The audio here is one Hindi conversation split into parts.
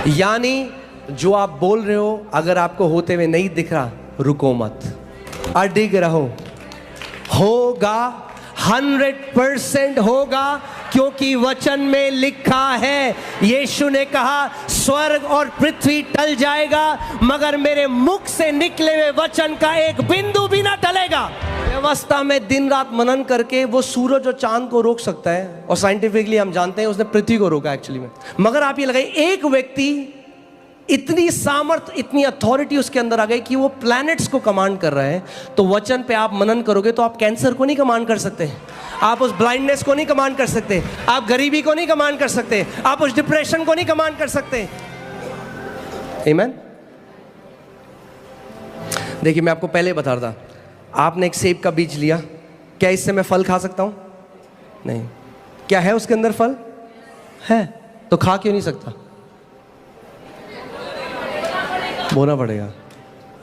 यानी जो आप बोल रहे हो अगर आपको होते हुए नहीं दिख रहा, रुको मत, अडिग रहो। होगा, 100% होगा, क्योंकि वचन में लिखा है। यीशु ने कहा स्वर्ग और पृथ्वी टल जाएगा मगर मेरे मुख से निकले हुए वचन का एक बिंदु भी ना टलेगा। व्यवस्था में दिन रात मनन करके वो सूरज और चांद को रोक सकता है, और साइंटिफिकली हम जानते हैं उसने पृथ्वी को रोका एक्चुअली में। मगर आप ये लगाइए, एक व्यक्ति इतनी सामर्थ, इतनी अथॉरिटी उसके अंदर आ गई कि वो प्लैनेट्स को कमांड कर रहा है। तो वचन पे आप मनन करोगे तो आप कैंसर को नहीं कमांड कर सकते, आप उस ब्लाइंडनेस को नहीं कमांड कर सकते, आप गरीबी को नहीं कमांड कर सकते, आप उस डिप्रेशन को नहीं कमांड कर सकते। आमीन। देखिए मैं आपको पहले बता रहा था, आपने एक सेब का बीज लिया, क्या इससे मैं फल खा सकता हूं? नहीं। क्या है उसके अंदर? फल है, तो खा क्यों नहीं सकता? बोना पड़ेगा,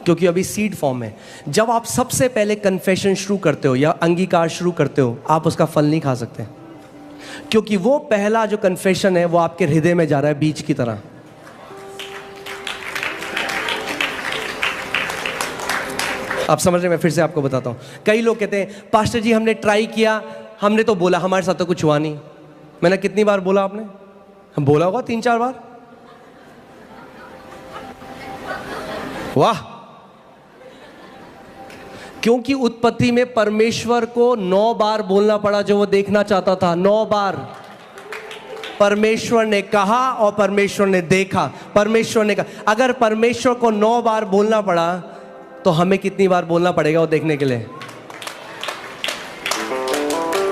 क्योंकि अभी सीड फॉर्म है। जब आप सबसे पहले कन्फेशन शुरू करते हो या अंगीकार शुरू करते हो, आप उसका फल नहीं खा सकते, क्योंकि वो पहला जो कन्फेशन है वो आपके हृदय में जा रहा है बीज की तरह। आप समझ रहे? मैं फिर से आपको बताता हूं। कई लोग कहते हैं पास्टर जी हमने ट्राई किया, हमने तो बोला, हमारे साथ तो कुछ हुआ नहीं। मैंने कितनी बार बोला? आपने हम बोला होगा 3-4 बार। वाह! क्योंकि उत्पत्ति में परमेश्वर को 9 बार बोलना पड़ा जो वो देखना चाहता था। 9 बार परमेश्वर ने कहा और परमेश्वर ने देखा। परमेश्वर ने कहा, अगर परमेश्वर को 9 बार बोलना पड़ा तो हमें कितनी बार बोलना पड़ेगा वो देखने के लिए?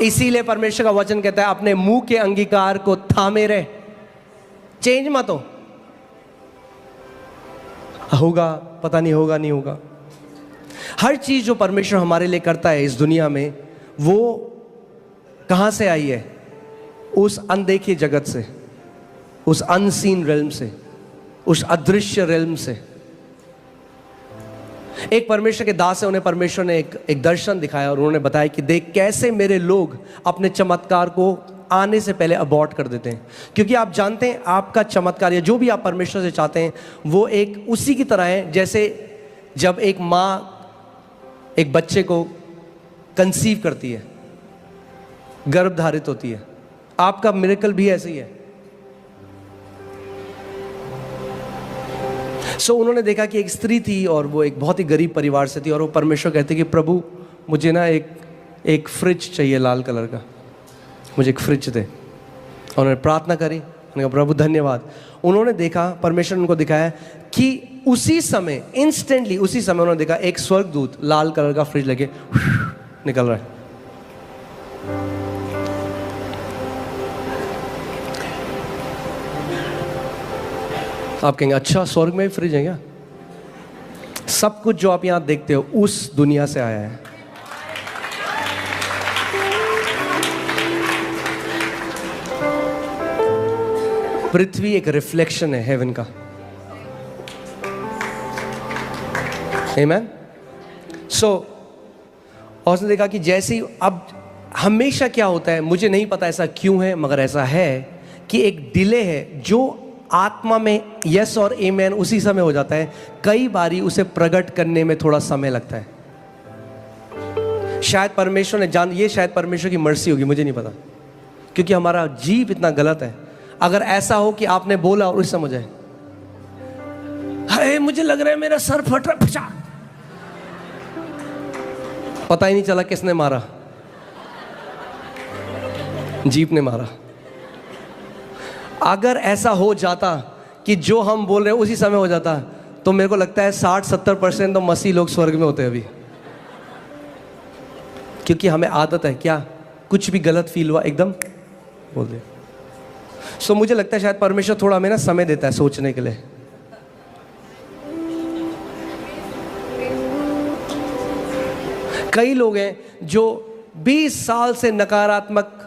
इसीलिए परमेश्वर का वचन कहता है अपने मुंह के अंगीकार को थामे रहे, चेंज मत हो। होगा, पता नहीं होगा, नहीं होगा। हर चीज जो परमेश्वर हमारे लिए करता है इस दुनिया में, वो कहां से आई है? उस अनदेखे जगत से, उस अनसीन रेल्म से, उस अदृश्य रेल्म से। एक परमेश्वर के दास है, उन्हें परमेश्वर ने एक दर्शन दिखाया और उन्होंने बताया कि देख कैसे मेरे लोग अपने चमत्कार को आने से पहले अबॉर्ट कर देते हैं। क्योंकि आप जानते हैं आपका चमत्कार या जो भी आप परमेश्वर से चाहते हैं वो एक उसी की तरह है जैसे जब एक माँ एक बच्चे को कंसीव करती है, गर्भ धारित होती है। आपका मिरेकल भी ऐसे ही है। उन्होंने देखा कि एक स्त्री थी और वो एक बहुत ही गरीब परिवार से थी, और वो परमेश्वर कहते कि प्रभु मुझे ना एक फ्रिज चाहिए लाल कलर का, मुझे एक फ्रिज दे। और उन्होंने प्रार्थना करी, उन्होंने कहा प्रभु धन्यवाद। उन्होंने देखा, परमेश्वर ने उनको दिखाया कि उसी समय, इंस्टेंटली उसी समय उन्होंने देखा एक स्वर्गदूत लाल कलर का फ्रिज लेके निकल रहा है। आप कहेंगे अच्छा स्वर्ग में भी फ्रिज है क्या? सब कुछ जो आप यहां देखते हो उस दुनिया से आया है। पृथ्वी एक रिफ्लेक्शन है हेवन का। आमीन। और उसने देखा कि जैसे ही, अब हमेशा क्या होता है मुझे नहीं पता ऐसा क्यों है, मगर ऐसा है कि एक डिले है जो आत्मा में यस और आमीन उसी समय हो जाता है। कई बारी उसे प्रकट करने में थोड़ा समय लगता है। शायद परमेश्वर ने ये शायद परमेश्वर की मर्सी होगी, मुझे नहीं पता, क्योंकि हमारा जीव इतना गलत है। अगर ऐसा हो कि आपने बोला और उस समय जाए, हाय मुझे लग रहा है मेरा सर फट रहा, पता ही नहीं चला किसने मारा, जीप ने मारा। अगर ऐसा हो जाता कि जो हम बोल रहे हैं उसी समय हो जाता, तो मेरे को लगता है 60-70% तो मसीह लोग स्वर्ग में होते अभी। क्योंकि हमें आदत है क्या, कुछ भी गलत फील हुआ एकदम बोल दे। मुझे लगता है शायद परमेश्वर थोड़ा हमें ना समय देता है सोचने के लिए। कई लोग हैं जो 20 साल से नकारात्मक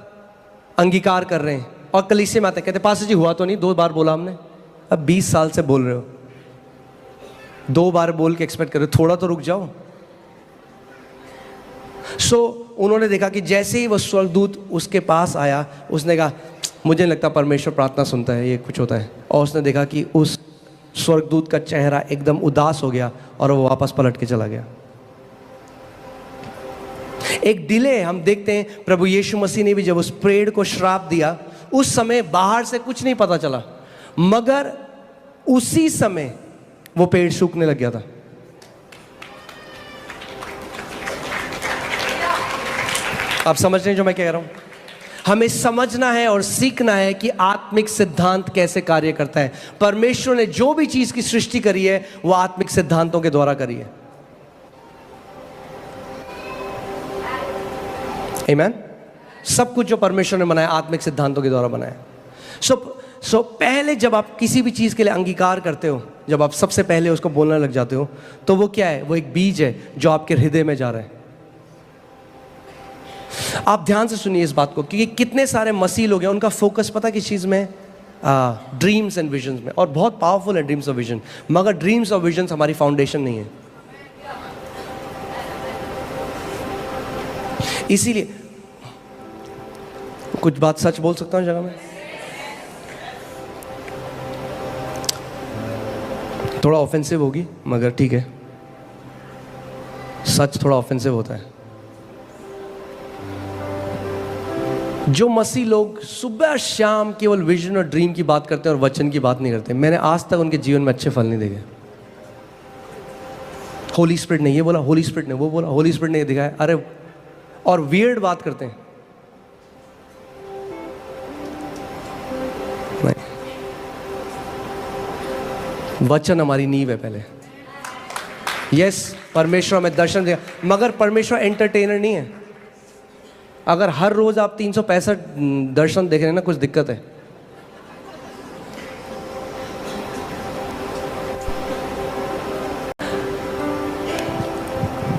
अंगीकार कर रहे हैं और कलीसिया में आते कहते पास्टर जी हुआ तो नहीं, 2 बार बोला हमने। अब 20 साल से बोल रहे हो, 2 बार बोल के एक्सपेक्ट कर रहे हो, थोड़ा तो रुक जाओ। उन्होंने देखा कि जैसे ही वो स्वर्गदूत उसके पास आया, उसने कहा मुझे नहीं लगता परमेश्वर प्रार्थना सुनता है, ये कुछ होता है। और उसने देखा कि उस स्वर्गदूत का चेहरा एकदम उदास हो गया और वो वापस पलट के चला गया। एक डिले हम देखते हैं, प्रभु यीशु मसीह ने भी जब उस पेड़ को श्राप दिया, उस समय बाहर से कुछ नहीं पता चला, मगर उसी समय वो पेड़ सूखने लग गया था। आप समझ रहे हैं जो मैं कह रहा हूं? हमें समझना है और सीखना है कि आत्मिक सिद्धांत कैसे कार्य करता है। परमेश्वर ने जो भी चीज की सृष्टि करी है वो आत्मिक सिद्धांतों के द्वारा करी है। आमीन। सब कुछ जो परमेश्वर ने बनाया आत्मिक सिद्धांतों के द्वारा बनाया। सो पहले जब आप किसी भी चीज के लिए अंगीकार करते हो, जब आप सबसे पहले उसको बोलने लग जाते हो, तो वो क्या है? वो एक बीज है जो आपके हृदय में जा रहा है। आप ध्यान से सुनिए इस बात को, क्योंकि कितने सारे मसीह लोग हैं, उनका फोकस पता किस चीज में? ड्रीम्स एंड विजन्स में। और बहुत पावरफुल है ड्रीम्स और विजन, मगर ड्रीम्स और विजन्स हमारी फाउंडेशन नहीं है। इसीलिए कुछ बात सच बोल सकता हूं जगह में, थोड़ा ऑफेंसिव होगी मगर ठीक है, सच थोड़ा ऑफेंसिव होता है। जो मसीह लोग सुबह शाम केवल विजन और ड्रीम की बात करते हैं और वचन की बात नहीं करते, मैंने आज तक उनके जीवन में अच्छे फल नहीं देखे। होली स्पिरिट ने ये बोला, होली स्पिरिट ने वो बोला, होली स्पिरिट ने ये दिखाया, अरे, और वियर्ड बात करते हैं। नहीं, वचन हमारी नींव है पहले। यस, परमेश्वर हमें दर्शन दिया, मगर परमेश्वर एंटरटेनर नहीं है। अगर हर रोज आप 365 दर्शन देख रहे हैं ना, कुछ दिक्कत है।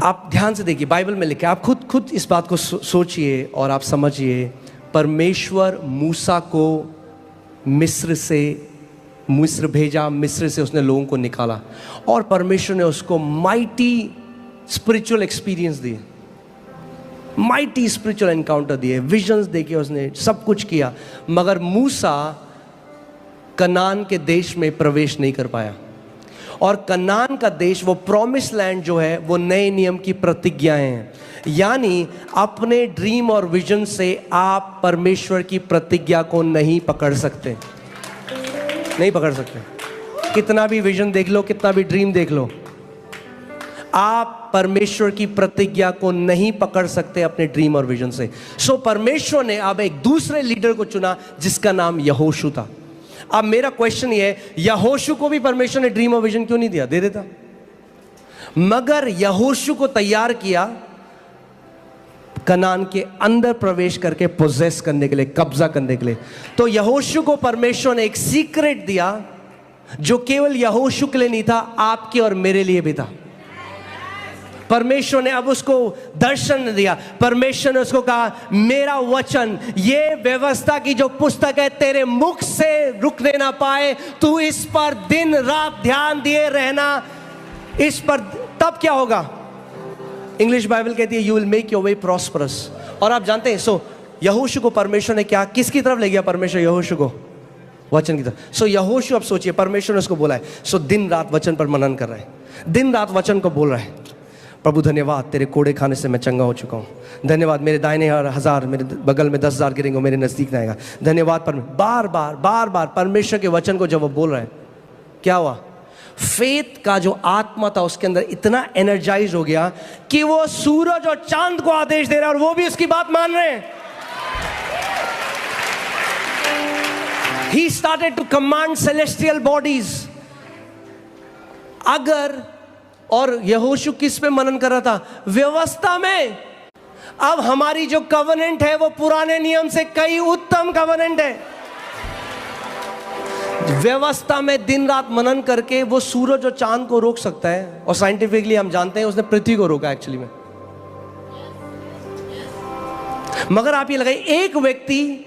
आप ध्यान से देखिए, बाइबल में लिखा है, आप खुद इस बात को सोचिए और आप समझिए। परमेश्वर मूसा को मिस्र भेजा, मिस्र से उसने लोगों को निकाला, और परमेश्वर ने उसको माइटी स्पिरिचुअल एक्सपीरियंस दिए, माइटी स्पिरिचुअल एनकाउंटर दिए, विजन्स देखे, उसने सब कुछ किया, मगर मूसा कनान के देश में प्रवेश नहीं कर पाया। और कनान का देश, वो प्रॉमिस लैंड जो है, वो नए नियम की प्रतिज्ञाएं हैं। यानी अपने ड्रीम और विजन से आप परमेश्वर की प्रतिज्ञा को नहीं पकड़ सकते, नहीं पकड़ सकते। कितना भी विजन देख लो, कितना भी ड्रीम देख लो, आप परमेश्वर की प्रतिज्ञा को नहीं पकड़ सकते अपने ड्रीम और विजन से। सो परमेश्वर ने अब एक दूसरे लीडर को चुना जिसका नाम यहोशू था। अब मेरा क्वेश्चन ये है, यहोशू को भी परमेश्वर ने ड्रीम और विजन क्यों नहीं दिया? दे देता। मगर यहोशू को तैयार किया कनान के अंदर प्रवेश करके पोजेस करने के लिए, कब्जा करने के लिए। तो यहोशू को परमेश्वर ने एक सीक्रेट दिया जो केवल यहोशू के लिए नहीं था, आपके और मेरे लिए भी था। परमेश्वर ने अब उसको दर्शन दिया। परमेश्वर ने उसको कहा, मेरा वचन, ये व्यवस्था की जो पुस्तक है, तेरे मुख से रुकने ना पाए, तू इस पर दिन रात ध्यान दिए रहना। इस पर तब क्या होगा? इंग्लिश बाइबल कहती है, you will make your way prosperous. और आप जानते हैं, सो यहोशू को परमेश्वर ने क्या, किसकी तरफ ले गया परमेश्वर यहोशू को? वचन की तरफ। सो यहोशू, अब सोचिए, परमेश्वर ने उसको बोला है, सो दिन रात वचन पर मनन कर रहा है, दिन रात वचन को बोल रहा है। प्रभु धन्यवाद, तेरे कोड़े खाने से मैं चंगा हो चुका हूँ। धन्यवाद, मेरे दाहिने 1000, मेरे बगल में 10,000 गिरेंगे, मेरे नजदीक ना आएगा। धन्यवाद। बार बार परमेश्वर के वचन को जब वो बोल रहा है, क्या हुआ? फेथ का जो आत्मा था उसके अंदर इतना एनर्जाइज हो गया कि वो सूरज और चांद को आदेश दे रहा है और वो भी उसकी बात मान रहे हैं। He started to command celestial bodies. अगर, और यहोशू किस पे मनन कर रहा था? व्यवस्था में। अब हमारी जो कवनेंट है वो पुराने नियम से कई उत्तम कवनेंट है। व्यवस्था में दिन रात मनन करके वो सूरज और चांद को रोक सकता है, और साइंटिफिकली हम जानते हैं उसने पृथ्वी को रोका एक्चुअली में। मगर आप ये लगाइए, एक व्यक्ति,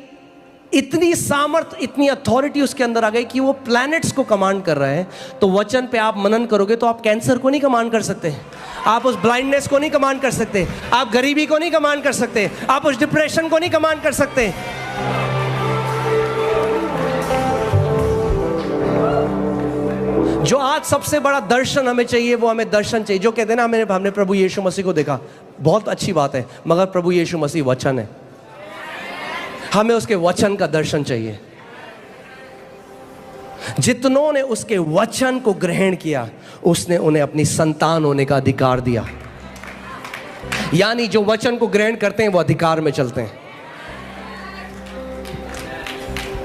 इतनी सामर्थ, इतनी अथॉरिटी उसके अंदर आ गई कि वो प्लैनेट्स को कमांड कर रहा है। तो वचन पे आप मनन करोगे तो आप कैंसर को नहीं कमांड कर सकते, आप उस ब्लाइंडनेस को नहीं कमांड कर सकते, आप गरीबी को नहीं कमांड कर सकते, आप उस डिप्रेशन को नहीं कमांड कर सकते। जो आज सबसे बड़ा दर्शन हमें चाहिए, वो हमें दर्शन चाहिए जो कहते हैं ना, हमने प्रभु यीशु मसीह को देखा, बहुत अच्छी बात है, मगर प्रभु यीशु मसीह वचन है, हमें उसके वचन का दर्शन चाहिए। जितनों ने उसके वचन को ग्रहण किया, उसने उन्हें अपनी संतान होने का अधिकार दिया। यानी जो वचन को ग्रहण करते हैं वो अधिकार में चलते हैं।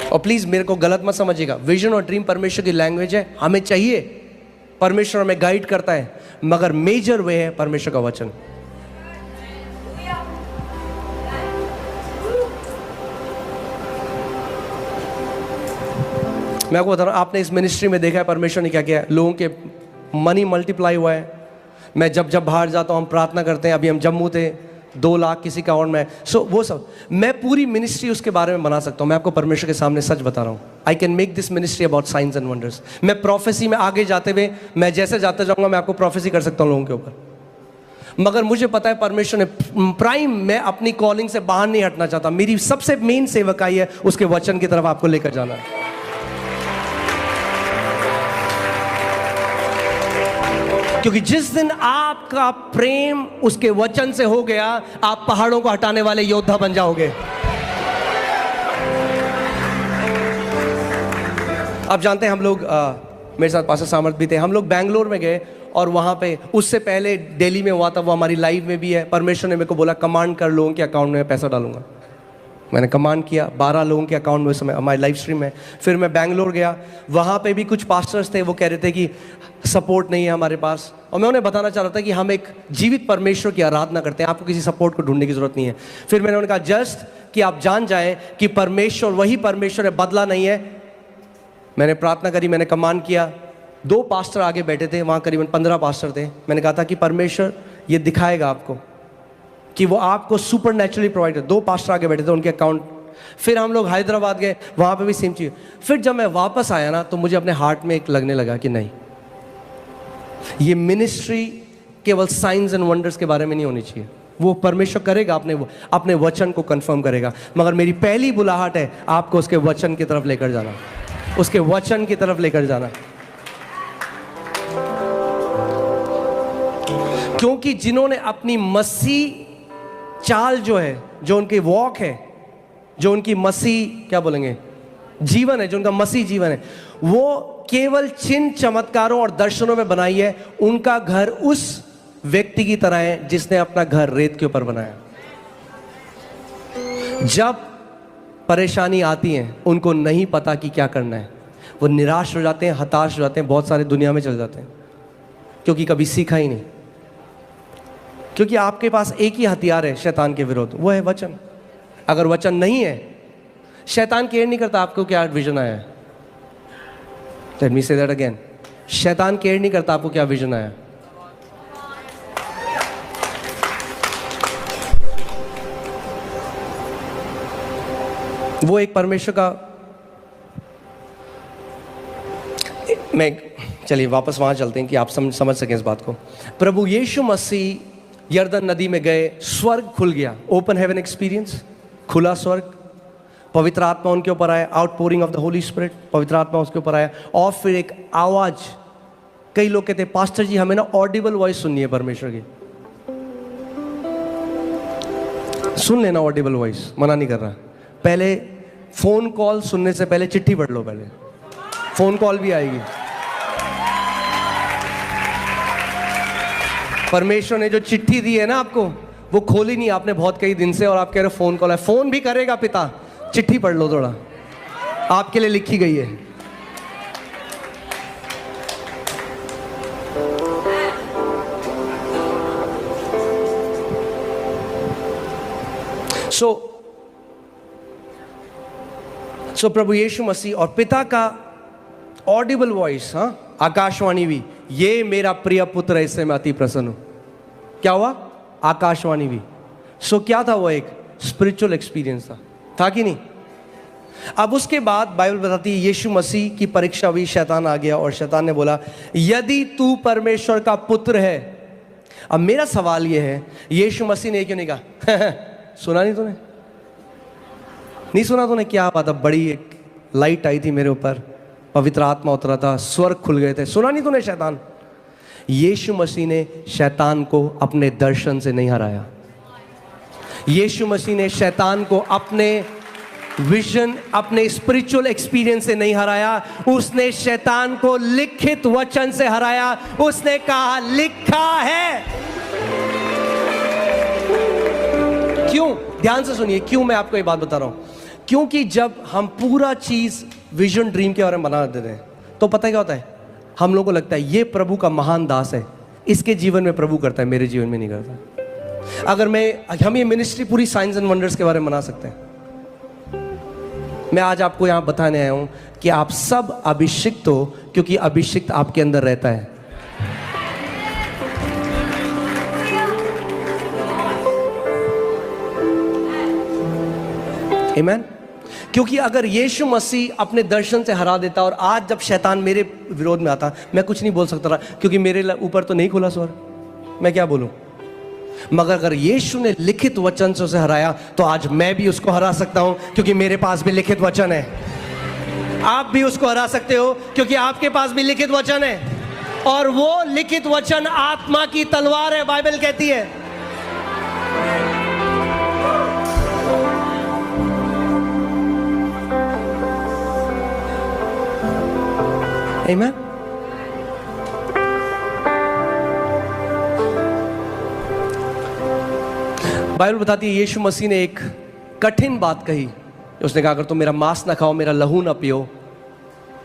और प्लीज मेरे को गलत मत समझिएगा, विजन और ड्रीम परमेश्वर की लैंग्वेज है, हमें चाहिए, परमेश्वर हमें गाइड करता है, मगर मेजर वे है परमेश्वर का वचन। मैं आपको बता रहा हूं, आपने इस मिनिस्ट्री में देखा है परमेश्वर ने क्या किया है, लोगों के मनी मल्टीप्लाई हुआ है। मैं जब बाहर जाता हूं, हम प्रार्थना करते हैं, अभी हम जम्मू थे, 2 लाख किसी का अकाउंट में, वो सब मैं पूरी मिनिस्ट्री उसके बारे में बना सकता हूं। मैं आपको परमेश्वर के सामने सच बता रहा हूं, I can make this ministry about science and wonders. मैं प्रोफेसी में आगे जाते हुए, मैं जैसे जाते जाऊंगा, मैं आपको प्रोफेसी कर सकता हूं लोगों के ऊपर। मगर मुझे पता है परमेश्वर ने प्राइम, मैं अपनी कॉलिंग से बाहर नहीं हटना चाहता। मेरी सबसे मेन सेवकाई है उसके वचन की तरफ आपको लेकर जाना। क्योंकि जिस दिन आपका प्रेम उसके वचन से हो गया, आप पहाड़ों को हटाने वाले योद्धा बन जाओगे। आप जानते हैं, हम लोग मेरे साथ पास्टर सामर्थ भी थे, हम लोग बैंगलोर में गए और वहां पे, उससे पहले दिल्ली में हुआ था, वो हमारी लाइव में भी है। परमेश्वर ने मेरे को बोला कमांड कर, लोगों के अकाउंट में पैसा डालूंगा। मैंने कमांड किया, 12 लोगों के अकाउंट में उस समय हमारी लाइव स्ट्रीम में। फिर मैं बैंगलोर गया, वहाँ पे भी कुछ पास्टर्स थे, वो कह रहे थे कि सपोर्ट नहीं है हमारे पास, और मैं उन्हें बताना चाह रहा था कि हम एक जीवित परमेश्वर की आराधना करते हैं, आपको किसी सपोर्ट को ढूंढने की जरूरत नहीं है। फिर मैंने उन्हें कहा जस्ट कि आप जान जाएं कि परमेश्वर वही परमेश्वर है, बदला नहीं है। मैंने प्रार्थना करी, मैंने कमांड किया, 2 पास्टर आगे बैठे थे, वहाँ करीबन 15 पास्टर थे। मैंने कहा था कि परमेश्वर ये दिखाएगा आपको कि वो आपको सुपर नेचुरली प्रोवाइड कर। 2 पास्टर आगे बैठे थे, उनके अकाउंट। फिर हम लोग हैदराबाद गए, वहाँ पे भी सेम चीज़। फिर जब मैं वापस आया ना, तो मुझे अपने हार्ट में एक लगने लगा कि नहीं, ये मिनिस्ट्री केवल साइंस एंड वंडर्स के बारे में नहीं होनी चाहिए। वो परमेश्वर करेगा, अपने वचन को कंफर्म करेगा, मगर मेरी पहली बुलाहट है आपको उसके वचन की तरफ लेकर जाना, उसके वचन की तरफ लेकर जाना। क्योंकि जिन्होंने अपनी मसीह चाल जो है, जो उनकी वॉक है, जो उनकी मसीह क्या बोलेंगे जीवन है, जो उनका मसीह जीवन है, वो केवल चिन्ह चमत्कारों और दर्शनों में बनाई है। उनका घर उस व्यक्ति की तरह है जिसने अपना घर रेत के ऊपर बनाया। जब परेशानी आती है, उनको नहीं पता कि क्या करना है, वो निराश हो जाते हैं, हताश हो जाते हैं, बहुत सारे दुनिया में चले जाते हैं, क्योंकि कभी सीखा ही नहीं। क्योंकि आपके पास एक ही हथियार है शैतान के विरोध, वो है वचन। अगर वचन नहीं है, शैतान केयर नहीं करता आपको क्या विजन आया है। Let me say that again, शैतान केयर नहीं करता आपको क्या विजन आया। वो एक परमेश्वर का, मैं चलिए वापस वहां चलते हैं कि आप समझ सकें इस बात को। प्रभु यीशु मसीह यर्दन नदी में गए, स्वर्ग खुल गया, ओपन हेवन एक्सपीरियंस, खुला स्वर्ग, पवित्र आत्मा उनके ऊपर आया, outpouring of the Holi spirit, पवित्र आत्मा उसके ऊपर आया। और फिर एक आवाज, कई लोग कहते हैं पास्टर जी हमें ना ऑडिबल वॉइस सुननी है परमेश्वर की। सुन लेना ऑडिबल वॉइस, मना नहीं कर रहा। पहले फोन कॉल सुनने से पहले चिट्ठी पढ़ लो, पहले फोन कॉल भी आएगी। परमेश्वर ने जो चिट्ठी दी है ना आपको, वो खोली नहीं आपने बहुत कई दिन से, और आप कह रहे हो फोन कॉल है। फोन भी करेगा पिता, चिट्ठी पढ़ लो थोड़ा, आपके लिए लिखी गई है। सो प्रभु यीशु मसीह और पिता का ऑडिबल वॉइस, हाँ, आकाशवाणी भी, ये मेरा प्रिय पुत्र है, इससे मैं अति प्रसन्न हूं। क्या हुआ? आकाशवाणी भी। सो क्या था वो? एक स्पिरिचुअल एक्सपीरियंस था कि नहीं? अब उसके बाद बाइबल बताती है यीशु मसीह की परीक्षा हुई, शैतान आ गया और शैतान ने बोला यदि तू परमेश्वर का पुत्र है। अब मेरा सवाल यह है, यीशु मसीह ने क्यों नहीं कहा सुना नहीं तूने? नहीं सुना तूने? क्या बात है, बड़ी एक लाइट आई थी मेरे ऊपर, पवित्र आत्मा उतरा था, स्वर्ग खुल गए थे। सुना नहीं तूने शैतान? यीशु मसीह ने शैतान को अपने दर्शन से नहीं हराया। यीशु मसीह ने शैतान को अपने विजन, अपने स्पिरिचुअल एक्सपीरियंस से नहीं हराया। उसने शैतान को लिखित वचन से हराया। उसने कहा लिखा है। क्यों? ध्यान से सुनिए क्यों मैं आपको ये बात बता रहा हूं। क्योंकि जब हम पूरा चीज विजन ड्रीम के बारे में बना देते हैं तो पता है क्या होता है, हम लोगों को लगता है ये प्रभु का महान दास है, इसके जीवन में प्रभु करता है, मेरे जीवन में नहीं करता। अगर हम ये मिनिस्ट्री पूरी साइंस एंड वंडर्स के बारे में बना सकते हैं। मैं आज आपको यहां बताने आया हूं कि आप सब अभिषिक्त हो, क्योंकि अभिषिक्त आपके अंदर रहता है। आमीन। क्योंकि अगर यीशु मसीह अपने दर्शन से हरा देता, और आज जब शैतान मेरे विरोध में आता, मैं कुछ नहीं बोल सकता था क्योंकि मेरे ऊपर तो नहीं खुला स्वर्ग, मैं क्या बोलूं। मगर अगर यीशु ने लिखित वचन से उसे हराया तो आज मैं भी उसको हरा सकता हूं, क्योंकि मेरे पास भी लिखित वचन है। आप भी उसको हरा सकते हो क्योंकि आपके पास भी लिखित वचन है, और वो लिखित वचन आत्मा की तलवार है, बाइबल कहती है। आमीन। बाइबल बताती है यीशु मसीह ने एक कठिन बात कही। उसने कहा अगर तुम मेरा मांस ना खाओ, मेरा लहू ना पियो,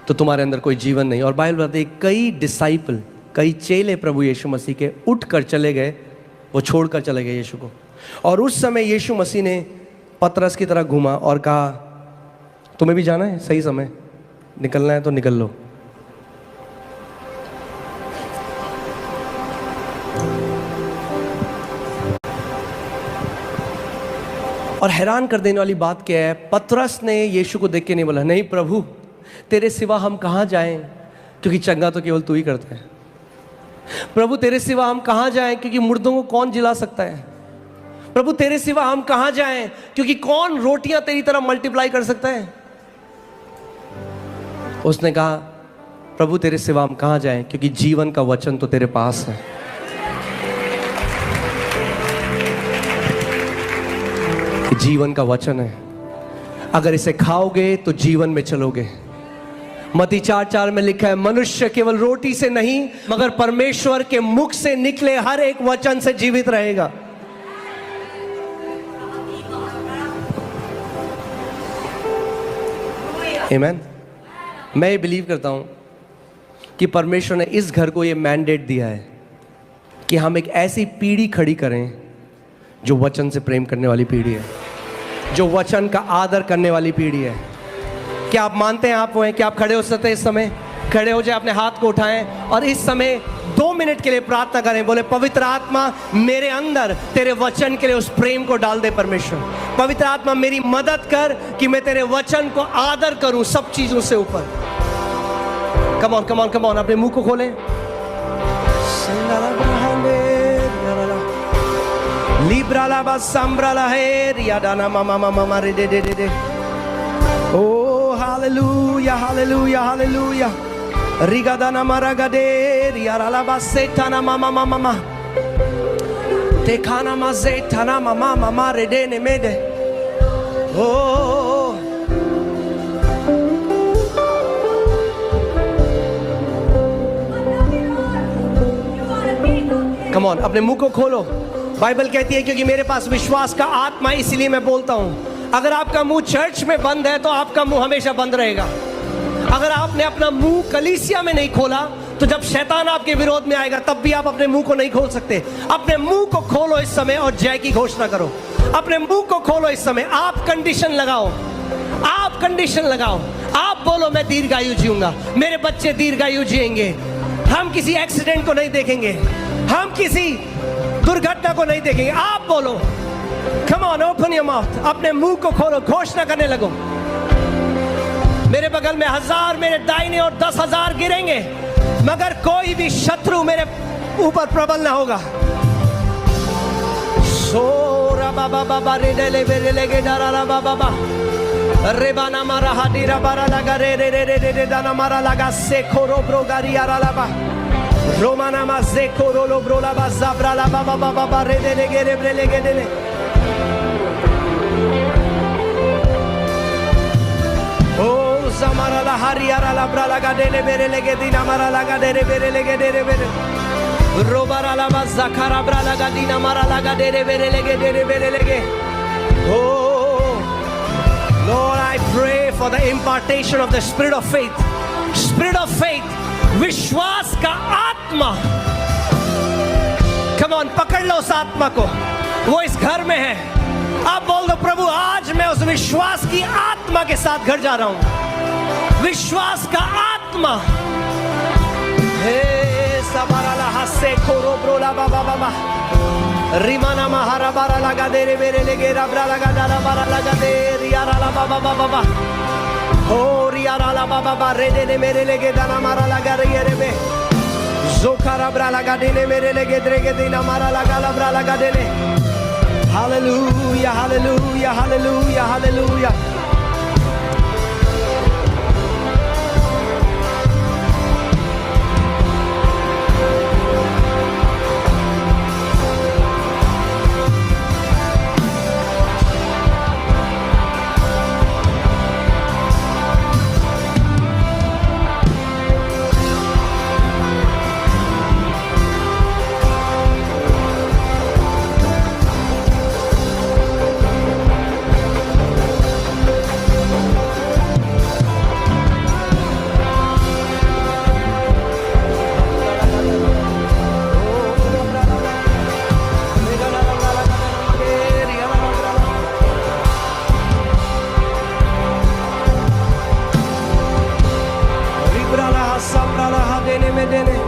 तो तुम्हारे अंदर कोई जीवन नहीं। और बाइबल बताती है कई डिसाइपल, कई चेले प्रभु यीशु मसीह के उठ कर चले गए, वो छोड़कर चले गए यीशु को। और उस समय यीशु मसीह ने पतरस की तरह घूमा और कहा तुम्हें भी जाना है, सही समय निकलना है तो निकल लो। और हैरान कर देने वाली बात क्या है, पतरस ने यीशु को देख के नहीं बोला नहीं प्रभु तेरे सिवा हम कहाँ जाएं, क्योंकि चंगा तो केवल तू ही करता है। प्रभु तेरे सिवा हम कहाँ जाएं, क्योंकि मुर्दों को कौन जिला सकता है। प्रभु तेरे सिवा हम कहाँ जाएं, क्योंकि कौन रोटियां तेरी तरह मल्टीप्लाई कर सकता है। उसने कहा प्रभु तेरे सिवा हम कहाँ जाएं, क्योंकि जीवन का वचन तो तेरे पास है। जीवन का वचन है, अगर इसे खाओगे तो जीवन में चलोगे। मत्ती 4:4 में लिखा है मनुष्य केवल रोटी से नहीं मगर परमेश्वर के मुख से निकले हर एक वचन से जीवित रहेगा। आमीन। मैं ये बिलीव करता हूं कि परमेश्वर ने इस घर को ये मैंडेट दिया है कि हम एक ऐसी पीढ़ी खड़ी करें जो वचन से प्रेम करने वाली पीढ़ी है, जो वचन का आदर करने वाली पीढ़ी है। क्या आप मानते हैं आप वो हैं? क्या आप खड़े हो सकते हैं? इस समय खड़े हो जाए, अपने हाथ को उठाएं और इस समय 2 मिनट के लिए प्रार्थना करें। बोले पवित्र आत्मा मेरे अंदर तेरे वचन के लिए उस प्रेम को डाल दे। परमेश्वर पवित्र आत्मा मेरी मदद कर कि मैं तेरे वचन को आदर करूं सब चीजों से ऊपर। Come on come on come on, अपने मुंह को खोलें। लिब्राला बसम्ब्राला है रियादाना मामा मामा रे दे दे दे। ओ हालेलुया हालेलुया हालेलुया। रिगादाना मारागदे रियाला बसेटाना मामा मामा मामा। तेखाना माजेटाना मामा मामा रे दे ने मेदे। ओ कम ऑन, अपने मुंह को खोलो। बाइबल कहती है क्योंकि मेरे पास विश्वास का आत्मा इसलिए मैं बोलता हूं। अगर आपका मुंह चर्च में बंद है तो आपका मुंह हमेशा बंद रहेगा। अगर आपने अपना मुंह कलीसिया में नहीं खोला तो जब शैतान आपके विरोध में आएगा तब भी आप अपने मुंह को नहीं खोल सकते। अपने मुंह को खोलो इस समय और जय की घोषणा करो। अपने मुंह को खोलो इस समय। आप कंडीशन लगाओ, आप कंडीशन लगाओ। आप बोलो मैं दीर्घायु जीऊंगा, मेरे बच्चे दीर्घायु जिएंगे, हम किसी एक्सीडेंट को नहीं देखेंगे, हम किसी दुर्घटना को नहीं देखेंगे। आप बोलो, come on, open your mouth, अपने मुंह को खोलो, घोषणा करने लगो। मेरे बगल में 1000, मेरे दाहिने और 10,000 गिरेंगे मगर कोई भी शत्रु मेरे ऊपर प्रबल ना होगा। सोरा बाबा बाबा रे ले बेरे लेगे डरा बाबा बाबा Rebana mara hadira bara laga re re re re re re dana mara laga sekoro brogari aralaba. Romana mazekoro lo brolaba zabra la baba baba ba re de ge re bre lege de le. Oh zamara la hariara la bra laga de le bere lege dina mara laga de re bere lege de re bere. Robara la bazakara bra laga dina mara laga de re bere lege de re bere lege. Oh Lord, I pray for the impartation of the spirit of faith. Spirit of faith. विश्वास का आत्मा. Come on, पकड़ लो उस आत्मा को. वो इस घर में है. अब बोल दो प्रभु आज मैं उस विश्वास की आत्मा के साथ घर जा रहा हूं. विश्वास का आत्मा. हे सबारा ला हसे खोरो ब्रोला बाबा बाबा. रिमाना महारा बारा लगा दे रे मेरे लेगे रबरा लगा डाला बारा लगा दे रियारा ला बाबा बाबा बाबा हो रियारा ला बाबा बाबा रे दे मेरे लेगे दाना मारा लगा रे रे बे जोखा रबरा लगा दे मेरे लेगे द्रेगे देना मारा लगा लबरा लगा दे ले हालेलुया हालेलुया हालेलुया हालेलुया देने में देने